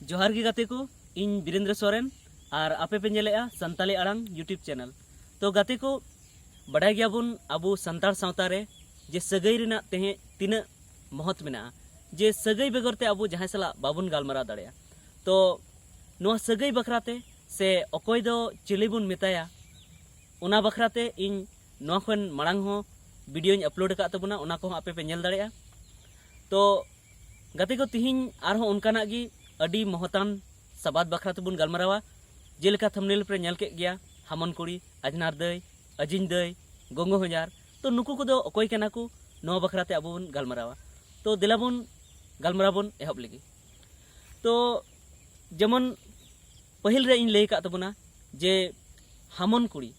जोहार गी गाते को इन बीरेंद्र सोरेन और आपे पे नेलेआ संताली आड़ांग यूट्यूब चैनल। तो गाते को बड़ाय गयाबुन अबो संतार सावता रे जे सगई रेना तेहे तीना महत्व मेना जे सगई बेगरते अबो जहां सला बाबुन गालमारा दाड़ेया। तो नोआ सगई बखराते से अकोय दो चिलीबुन मेताया उना बखराते इन नोआ खन मांग हो वीडियो अपलोड का तबुना उना को आपे पे नेल दाड़ेया। तो गाते को तिहिन आरहों उनकाना गी अडी महतान सबाद बखरा तबुन गालमारावा जेलेका थंबनेल पे नेल के गया हामन कुड़ी अजनार दई अजिन दई गोंगो हजार। तो नुकु को दो अकोय केना को नो बखराते अबो बन गालमारावा। तो दिलाबुन गालमाराबुन एहब लगी। तो जेमन पहिल रे इन लई का तबुना जे हामन कुड़ी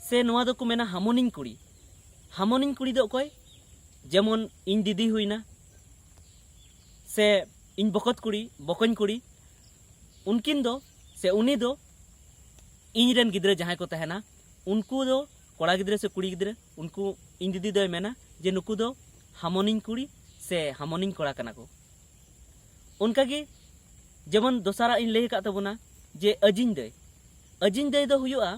से नोआ दो को मेना हामोनिन कुड़ी दो अकोय जेमन इन दीदी हुईना से इन बकत बकन कुड़ी उनकिन दो से उनी दो इन रेन गिद्रे जहां को तहना उनको दो कोड़ा गिद्रे से कुड़ी गिद्रे उनको इन दीदी दो मेना जे नुकु दो हामोनिन कुड़ी से हामोनिन कोड़ा कना को। उनका गे जेमन दोसारा इन लई का तबुना जे अजिन दई दो हुयुआ।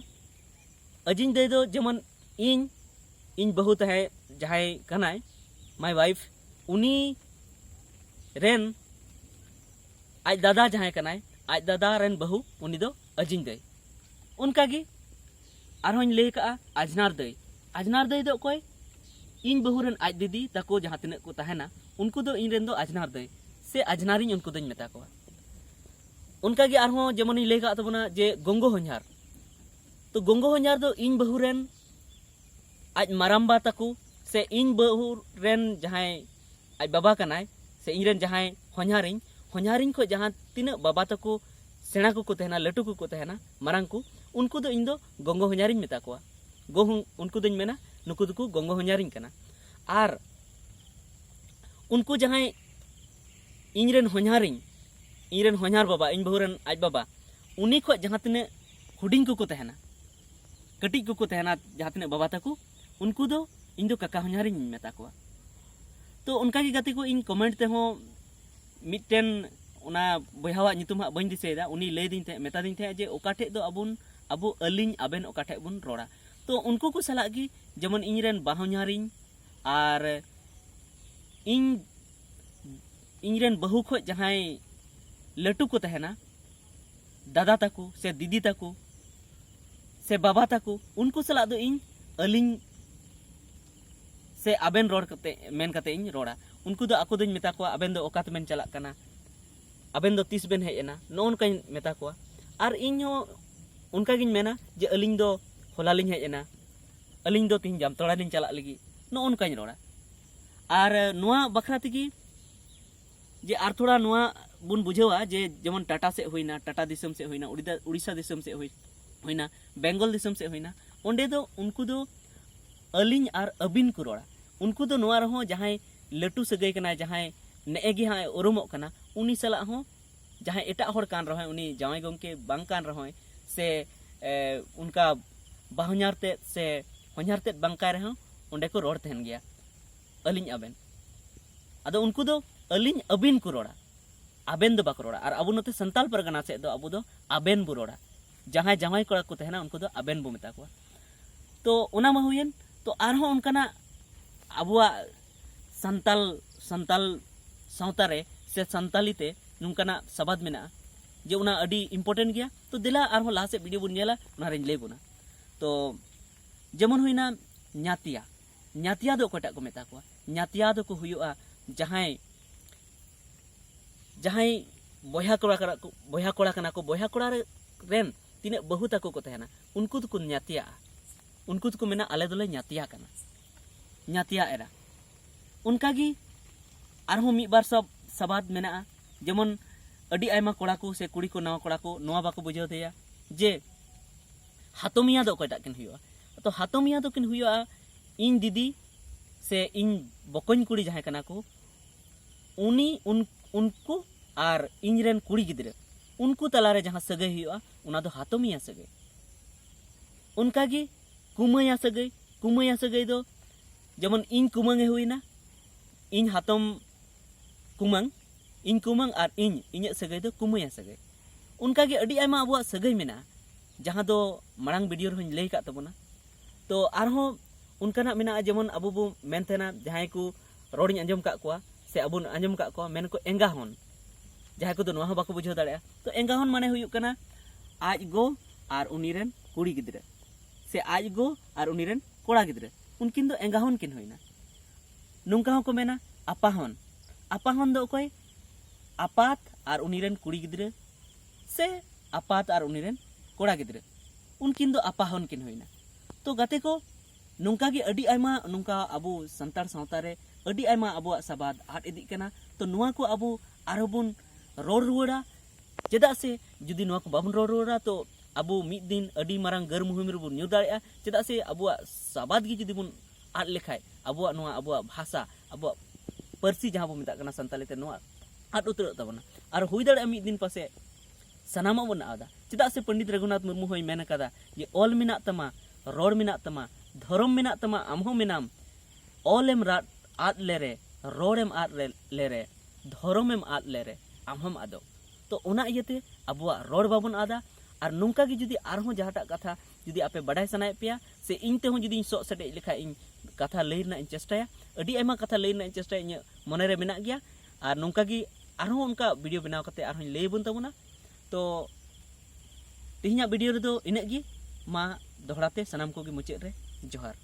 अजिन दई दो जेमन इन बहु तहे जहां कनाय माय वाइफ उनी रेन आज दादा जहां कनाय आज दादा रेन बहु उनी दो अजिन दई। उनका गे आरहों लई का अजनार दई दो कोई इन बहु रेन आज दीदी ताको जहां तिना को तहना उनको दो इन रेन दो अजनार दई से अजनारिन उनको दोñ मेता को। उनका गे आरहों जेमन लई का तबना जे गोंगो हंजार। तो गोंगो हंजार दो इन बहु रेन आज माराम्बा ताको से इन बहु रेन जहां आज बाबा कनाय से इन रेन जहां हंजारिन को जहां तीना बाबा तको सेना को तहना लटू को तहना मारांग को उनको दो इन दो गोंगो हंजारिन मेता को। उनको दोñ मेना नुकु दो गोंगो हंजारिन कना। आर उनको जहां इन रेन हंजार बाबा इन बहु रेन आज बाबा उनी को जहां तीना हुडिंग को तहना कटिज को तहना जहां तीना बाबा तको उनको दो इन दो काका हंजारिन मेता को। तो उनका गे गाते को इन कमेंट ते हो मिटन उना बयहावा नितुम हा बइन दिसेदा उनी लई दिन थे मेता दिन थे जे ओकाठे दो अबो अलिन आबेन ओकाठे बुन रोड़ा। तो उनको को सला गी जेमन इन रेन बाहन्यारिन आर इन रेन बहु खो जहां लटू को तहना दादा ताको से दीदी ताको से बाबा ताको उनको सला दो इन अलिन से आबेन रोड कते मेन कते इन रोड़ा। उनको दो आको दोñ मेता को आबेन दो ओकात मेन चला कना आबेन दो तीस बेन हेजना नो उनका मेता को। आर इन हो उनका गिन मेना जे अलिन दो होलालिन हेजना अलिन दो तिन जामतोड़ा दिन चला लगी नो उनका रोड़ा। आर नोआ बखरा तगी जे आर थोड़ा नोआ बुन बुझेवा जे जेमन टाटा से हुईना टाटा दिसम से हुईना उड़ीसा दिसम से हुईना बेंगल दिसम से हुईना ओंडे दो उनको दो अलिन आर अबिन को रोड़ा। उनको दो नोआ रहो जहां लटू सगई कना जहां नेगे हाँ उरुमोग कना उनी सला हो जहां एटा होड़ कान रहो उनी जावाई गंके बांग कान रहो से उनका बाहन्यार ते से हन्यार ते बांका रहो ओंडे को रोड़ तहन गया अलिन आबेन। आदो उनको दो अलिन अबिन को रोड़ा आबेन दो बाको रोड़ा। और अबो नते संताल परगना से दो अबो दो आबेन बो रोड़ा जहां जावाई कोड़ा को तहना उनको दो आबेन बो मेता को। तो ओना मा हुयेन। तो आरहों उनकाना अबुआ संताल सावता रे से संताली ते नुंकाना सबाद मेना जे उना अडी इम्पोर्टेंट गया। तो दिला आरहों लाहा से वीडियो बुन नेला उना रेन लई बुना। तो जेमन हुईना न्यातिया दो कोटा को मेता को। न्यातिया दो को हुयुआ जहां बयहा कोड़ा कना को बयहा कोड़ा रेन तिने बहु ताको को तहना उनको तो को न्यातिया उनको तो को मेना आले दोले न्यातिया कना न्यातिया एरा। उनका गी आरहों मी बार सब सबाद मेना जेमन अडी आयमा कोड़ा को से कुड़ी को नवा कोड़ा को नवा बाको बुझाव देया जे हातोमिया दो कोटा किन हुआ। तो हातोमिया दो किन हुआ इन दीदी से इन बकन कुड़ी जहां कना को उनी उनको आर इन रेन कुड़ी गिद्रे उनको तलारे जहां सगई हुआ उना दो हातोमिया सगई। उनका गी कुमैया सगई दो जेमन इन कुमंगे हुईना इन हातम कुमंग इन कुमांग और इन सगै दो कुमैया सगै उनका गे अड़ी आयमा अबुआ सगै मेना जहां दो मांग वीडियो रे लई का तबना तो आरहों उनकाना मेना जेमन अबु बु मेन थेना जहां को रोडिंग अंजम का कोआ से अबु अंजम का कोआ मेन को एंगा हन जहां को दो नवा बाको बुझाव दाड़े तो एंगा हन माने हुयुक कना आज गो और उनीरेन कुड़ी गिद्रे से आज गो और उनीरेन कोड़ा गिद्रे उनकिन दो एंगा हन किन होइना नुंका हको मेना अपाहन दो कोई आपात और उनीरेन कुड़ी गिद्रे से आपात और उनीरेन कोड़ा गिद्रे उनकिन दो अपाहन किन होइना तो गाते को नुंका गे अडी आयमा नुंका अबु संतार सावता रे अडी आयमा अबुआ सबाद आट इदी कना तो नुआ को अबु आरो बुन रोड रुवाड़ा चेदा से जुदी नुआ को बाबन रोड रुवाड़ा तो अबु मिद दिन अडी मारंग गर मुहिम रे बुन न्यू दाड़ेया चेदा से अबुआ सबाद गे जुदी बुन आट लेखाय अबुआ नुआ अबुआ भाषा अबुआ परसी जहां बो मिता कना संताली ते नुआ आट उतर तबना और हुई दाड़े मिद दिन पासे सनामा बन आदा चेदा से पंडित रघुनाथ मुर्मू होय मेन कदा ये ऑल मिना तमा रोड मिना तमा धर्म मिना तमा आमहो मिनाम ऑलेम रात आद लेरे रोडेम आद लेरे धर्मेम आद लेरे आमहम आदो तो ओना इयते अबुआ रोड बाबन आदा और नुंका गे जुदी आरहो जहाटा कथा जुदी आपे बडाय सनाय पेया से इन ते हो जुदी सो सटे लेखा इन कथा लैना इन चेष्टाया अडी आयमा कथा लैना इन चेष्टाया इन मने रे मेना गया और नुंका गे आरहो उनका वीडियो बनाव कते आरहो लay बन तबना तो तिहिना वीडियो रे दो इना गी मा दोहराते सनाम को गे मुचाद रे जोहार।